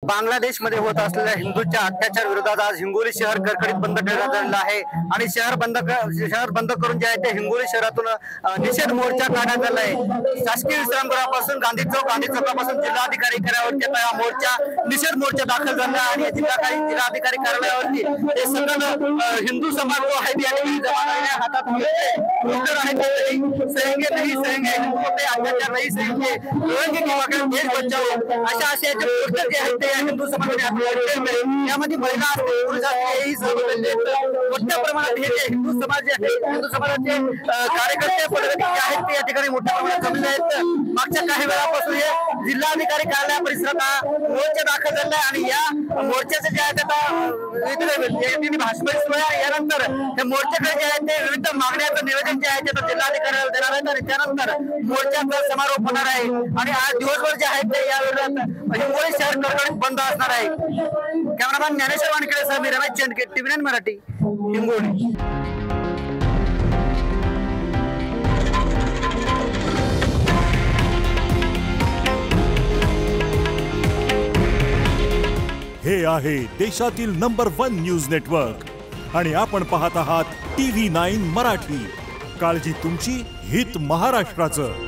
बांगलादेशमध्ये होत असलेल्या हिंदूंच्या अत्याचार विरोधात आज हिंगोली शहर कडकडीत बंद ठेवण्यात आलेला आहे आणि शहर बंद करून जे आहे ते हिंगोली शहरातून निषेध मोर्चा काढण्यात आला आहे। शासकीय विश्रामगृहापासून गांधी चौकापासून जिल्हाधिकारी कार्यालयावरती हा मोर्चा निषेध मोर्चा दाखल झाला आणि जिल्हाधिकारी कार्यालयावरती हे सगळं हिंदू समाज जो आहे त्यांनी हातात सहेंगे नहीं सहेंगे, हिंदुओं पे अत्याचार नहीं सहेंगे, रोएंगे की वगैरे देश बचाओ अशा आशयाचे पोस्टर जे आहेत ते हिंदू समाजाने यामध्ये महिला असतील पुरुष असतील हेही सहभागी मोठ्या प्रमाणात हे हिंदू समाज जे आहे हिंदू समाजाचे कार्यकर्ते पदाधिकारी आहेत ते या ठिकाणी मोठ्या प्रमाणात जमले आहेत। मागच्या काही वेळापासून हे जिल्हाधिकारी कार्यालय परिसरात मोर्चा दाखल झाला आहे आणि या मोर्चाचे जे आहे आता भाषण सुरू आहे। यानंतर हे मोर्चाकडे जे आहे ते विविध मागण्याचं निवेदन जे आहे ते जिल्हाधिकाऱ्याला देणार आहेत आणि त्यानंतर मोर्चाचा समारोप होणार आहे आणि आज दिवसभर जे आहे ते या विरोधात हिंगोली शहर कडकडीत बंद असणार आहे। कॅमेरामॅन ज्ञानेश्वर वानखेडे सह मी रमेश चेंडके, TV9 मराठी, हिंगोली। हे आहे देशातील नंबर 1 न्यूज नेटवर्क आणि आपण पाहत आहात TV9 मराठी। काळजी तुमची, हित महाराष्ट्राचं।